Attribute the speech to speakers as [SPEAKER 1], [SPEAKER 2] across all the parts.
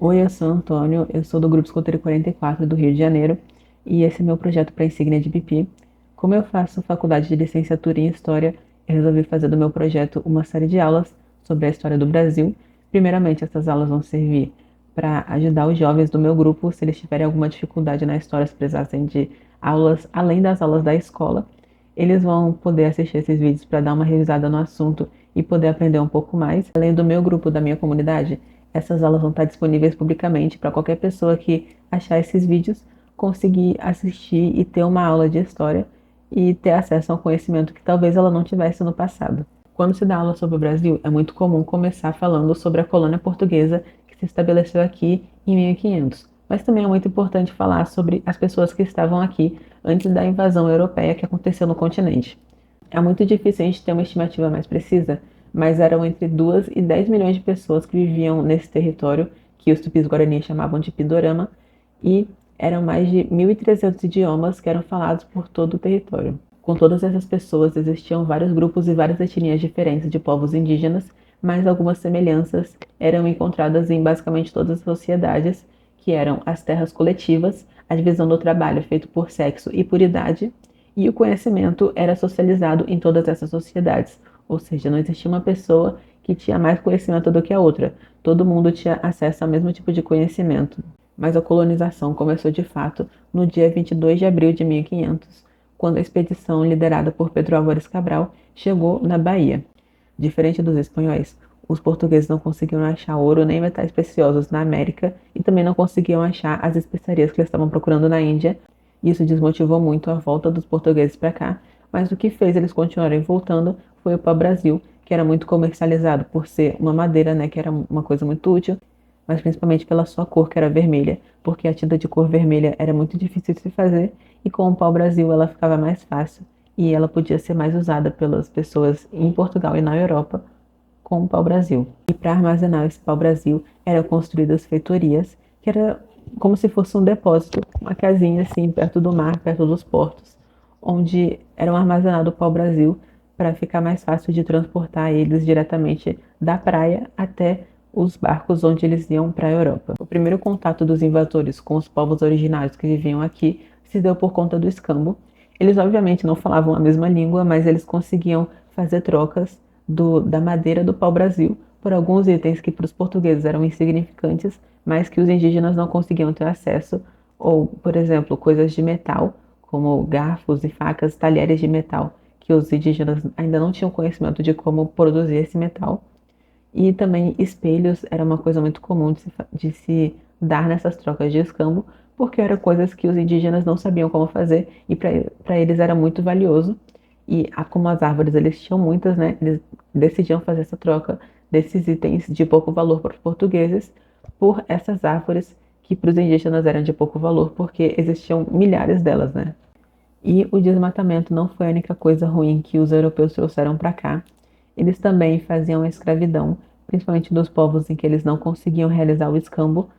[SPEAKER 1] Oi, eu sou o Antônio, eu sou do Grupo Escoteiro 44 do Rio de Janeiro e esse é meu projeto para a insígnia de Pipi. Como eu faço faculdade de licenciatura em História, eu resolvi fazer do meu projeto uma série de aulas sobre a história do Brasil. Primeiramente, essas aulas vão servir para ajudar os jovens do meu grupo se eles tiverem alguma dificuldade na história, se precisassem de aulas além das aulas da escola. Eles vão poder assistir esses vídeos para dar uma revisada no assunto e poder aprender um pouco mais. Além do meu grupo, da minha comunidade, essas aulas vão estar disponíveis publicamente para qualquer pessoa que achar esses vídeos conseguir assistir e ter uma aula de história e ter acesso a um conhecimento que talvez ela não tivesse no passado. Quando se dá aula sobre o Brasil, é muito comum começar falando sobre a colônia portuguesa que se estabeleceu aqui em 1500. Mas também é muito importante falar sobre as pessoas que estavam aqui antes da invasão europeia que aconteceu no continente. É muito difícil a gente ter uma estimativa mais precisa, mas eram entre 2 e 10 milhões de pessoas que viviam nesse território, que os tupis-guarani chamavam de Pindorama, e eram mais de 1.300 idiomas que eram falados por todo o território. Com todas essas pessoas existiam vários grupos e várias etnias diferentes de povos indígenas, mas algumas semelhanças eram encontradas em basicamente todas as sociedades, que eram as terras coletivas, a divisão do trabalho feito por sexo e por idade, e o conhecimento era socializado em todas essas sociedades, ou seja, não existia uma pessoa que tinha mais conhecimento do que a outra, todo mundo tinha acesso ao mesmo tipo de conhecimento. Mas a colonização começou de fato no dia 22 de abril de 1500, quando a expedição liderada por Pedro Álvares Cabral chegou na Bahia. Diferente dos espanhóis, os portugueses não conseguiam achar ouro nem metais preciosos na América e também não conseguiam achar as especiarias que eles estavam procurando na Índia. Isso desmotivou muito a volta dos portugueses para cá, mas o que fez eles continuarem voltando foi o pau-brasil, que era muito comercializado por ser uma madeira, né, que era uma coisa muito útil, mas principalmente pela sua cor, que era vermelha, porque a tinta de cor vermelha era muito difícil de se fazer e com o pau-brasil ela ficava mais fácil e ela podia ser mais usada pelas pessoas em Portugal e na Europa com o pau-brasil. E para armazenar esse pau-brasil eram construídas feitorias, que era como se fosse um depósito, uma casinha assim perto do mar, perto dos portos, onde eram armazenados o pau-brasil para ficar mais fácil de transportar eles diretamente da praia até os barcos onde eles iam para a Europa. O primeiro contato dos invasores com os povos originários que viviam aqui se deu por conta do escambo. Eles obviamente não falavam a mesma língua, mas eles conseguiam fazer trocas da madeira do pau-brasil por alguns itens que para os portugueses eram insignificantes, mas que os indígenas não conseguiam ter acesso, ou, por exemplo, coisas de metal, como garfos e facas, talheres de metal, que os indígenas ainda não tinham conhecimento de como produzir esse metal. E também espelhos era uma coisa muito comum de se dar nessas trocas de escambo, porque eram coisas que os indígenas não sabiam como fazer e para eles era muito valioso. E como as árvores eles tinham muitas, né, eles decidiam fazer essa troca desses itens de pouco valor para os portugueses por essas árvores que para os indígenas eram de pouco valor, porque existiam milhares delas, né? E o desmatamento não foi a única coisa ruim que os europeus trouxeram para cá. Eles também faziam a escravidão, principalmente dos povos em que eles não conseguiam realizar o escambo,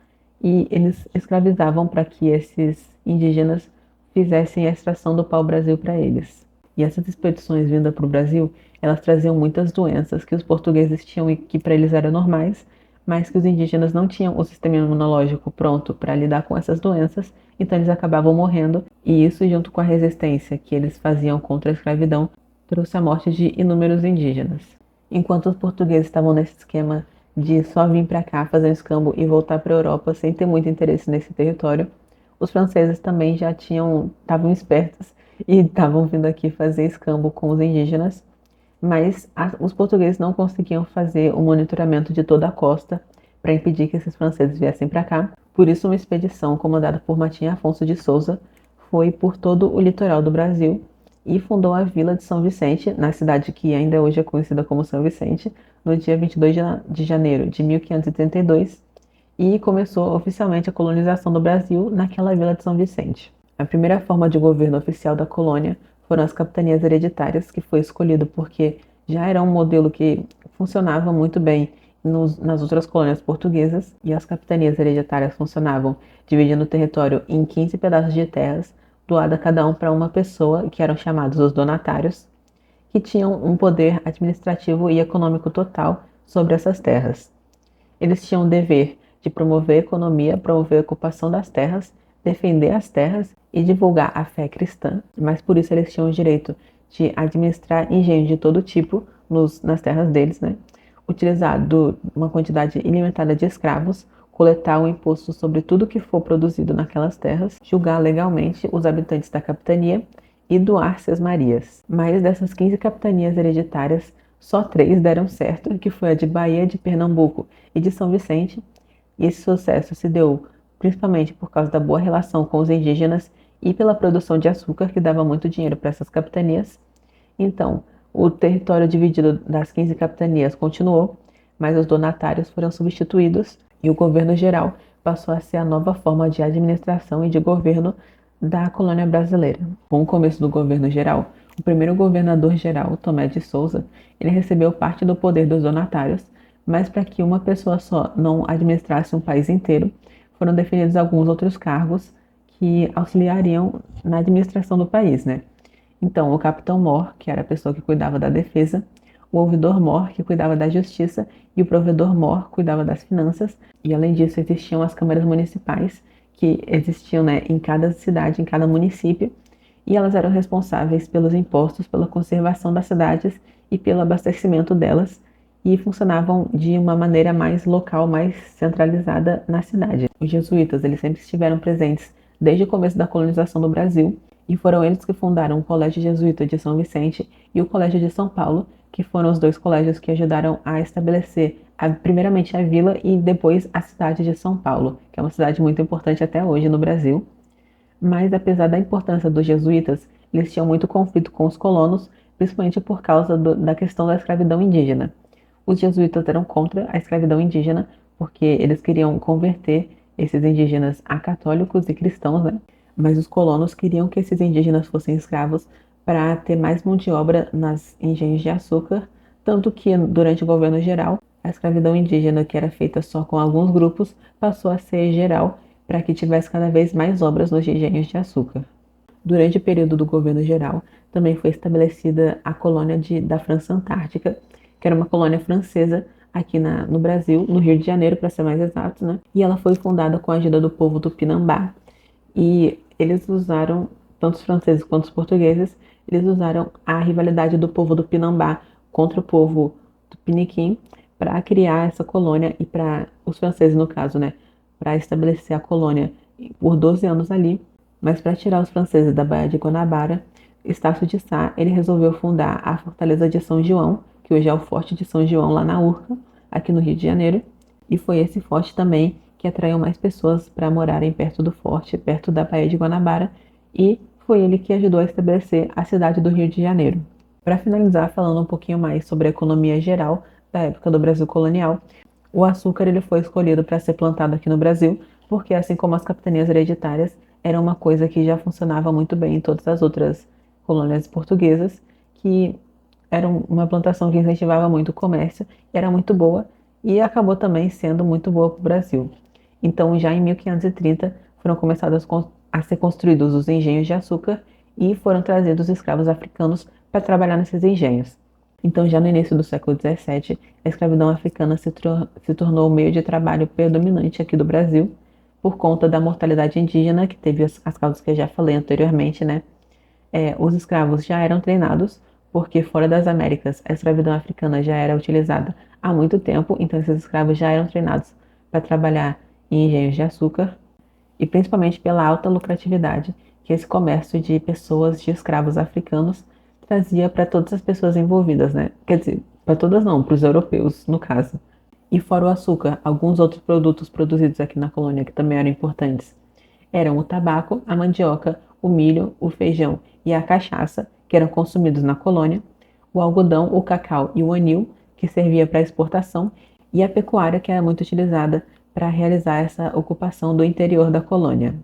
[SPEAKER 1] e eles escravizavam para que esses indígenas fizessem a extração do pau-brasil para eles. E essas expedições vindas para o Brasil, elas traziam muitas doenças que os portugueses tinham e que para eles eram normais, mas que os indígenas não tinham o sistema imunológico pronto para lidar com essas doenças, então eles acabavam morrendo, e isso, junto com a resistência que eles faziam contra a escravidão, trouxe a morte de inúmeros indígenas. Enquanto os portugueses estavam nesse esquema de só vir para cá fazer um escambo e voltar para a Europa sem ter muito interesse nesse território, os franceses também já estavam espertos e estavam vindo aqui fazer escambo com os indígenas, mas os portugueses não conseguiam fazer o monitoramento de toda a costa para impedir que esses franceses viessem para cá. Por isso, uma expedição comandada por Martim Afonso de Souza foi por todo o litoral do Brasil e fundou a Vila de São Vicente, na cidade que ainda hoje é conhecida como São Vicente, no dia 22 de janeiro de 1532, e começou oficialmente a colonização do Brasil naquela Vila de São Vicente. A primeira forma de governo oficial da colônia foram as capitanias hereditárias, que foi escolhido porque já era um modelo que funcionava muito bem nas outras colônias portuguesas, e as capitanias hereditárias funcionavam dividindo o território em 15 pedaços de terras, doada cada um para uma pessoa, que eram chamados os donatários, que tinham um poder administrativo e econômico total sobre essas terras. Eles tinham o dever de promover a economia, promover a ocupação das terras, defender as terras e divulgar a fé cristã. Mas por isso eles tinham o direito de administrar engenhos de todo tipo nas terras deles, né? Utilizar uma quantidade ilimitada de escravos, coletar o imposto sobre tudo que for produzido naquelas terras, julgar legalmente os habitantes da capitania e doar sesmarias. Mas dessas 15 capitanias hereditárias, só 3 deram certo, que foi a de Bahia, de Pernambuco e de São Vicente. E esse sucesso se deu principalmente por causa da boa relação com os indígenas e pela produção de açúcar, que dava muito dinheiro para essas capitanias. Então, o território dividido das 15 capitanias continuou, mas os donatários foram substituídos e o governo geral passou a ser a nova forma de administração e de governo da colônia brasileira. Com o começo do governo geral, o primeiro governador-geral, Tomé de Souza, ele recebeu parte do poder dos donatários, mas para que uma pessoa só não administrasse um país inteiro, foram definidos alguns outros cargos que auxiliariam na administração do país, né? Então, o capitão-mor, que era a pessoa que cuidava da defesa, o ouvidor-mor, que cuidava da justiça, e o provedor-mor, cuidava das finanças. E, além disso, existiam as câmaras municipais, que existiam, né, em cada cidade, em cada município, e elas eram responsáveis pelos impostos, pela conservação das cidades e pelo abastecimento delas, e funcionavam de uma maneira mais local, mais centralizada na cidade. Os jesuítas, eles sempre estiveram presentes desde o começo da colonização do Brasil, e foram eles que fundaram o Colégio Jesuíta de São Vicente e o Colégio de São Paulo, que foram os 2 colégios que ajudaram a estabelecer primeiramente a vila e depois a cidade de São Paulo, que é uma cidade muito importante até hoje no Brasil. Mas apesar da importância dos jesuítas, eles tinham muito conflito com os colonos, principalmente por causa da questão da escravidão indígena. Os jesuítas eram contra a escravidão indígena porque eles queriam converter esses indígenas a católicos e cristãos, né? Mas os colonos queriam que esses indígenas fossem escravos para ter mais mão de obra nas engenhos de açúcar, tanto que durante o governo geral, a escravidão indígena, que era feita só com alguns grupos, passou a ser geral para que tivesse cada vez mais obras nos engenhos de açúcar. Durante o período do governo geral, também foi estabelecida a colônia da França Antártica, que era uma colônia francesa aqui no Brasil, no Rio de Janeiro, para ser mais exato, né? E ela foi fundada com a ajuda do povo Tupinambá. E eles usaram, tanto os franceses quanto os portugueses, eles usaram a rivalidade do povo do Pinambá contra o povo do Piniquim para criar essa colônia e para os franceses, no caso, né, para estabelecer a colônia por 12 anos ali. Mas para tirar os franceses da Baía de Guanabara, Estácio de Sá, ele resolveu fundar a Fortaleza de São João, que hoje é o Forte de São João lá na Urca, aqui no Rio de Janeiro. E foi esse forte também que atraiu mais pessoas para morarem perto do forte, perto da Baía de Guanabara, e foi ele que ajudou a estabelecer a cidade do Rio de Janeiro. Para finalizar, falando um pouquinho mais sobre a economia geral da época do Brasil colonial, o açúcar ele foi escolhido para ser plantado aqui no Brasil, porque assim como as capitanias hereditárias, era uma coisa que já funcionava muito bem em todas as outras colônias portuguesas, que era uma plantação que incentivava muito o comércio, era muito boa e acabou também sendo muito boa para o Brasil. Então, já em 1530, foram começados a ser construídos os engenhos de açúcar e foram trazidos escravos africanos para trabalhar nesses engenhos. Então, já no início do século XVII, a escravidão africana se tornou o meio de trabalho predominante aqui do Brasil, por conta da mortalidade indígena, que teve as causas que eu já falei anteriormente, né? Os escravos já eram treinados, porque fora das Américas a escravidão africana já era utilizada há muito tempo, então esses escravos já eram treinados para trabalhar em engenhos de açúcar, e principalmente pela alta lucratividade que esse comércio de pessoas, de escravos africanos, trazia para todas as pessoas envolvidas, né? Quer dizer, para todas não, para os europeus, no caso. E fora o açúcar, alguns outros produtos produzidos aqui na colônia que também eram importantes eram o tabaco, a mandioca, o milho, o feijão e a cachaça, que eram consumidos na colônia, o algodão, o cacau e o anil, que servia para exportação, e a pecuária, que era muito utilizada para realizar essa ocupação do interior da colônia.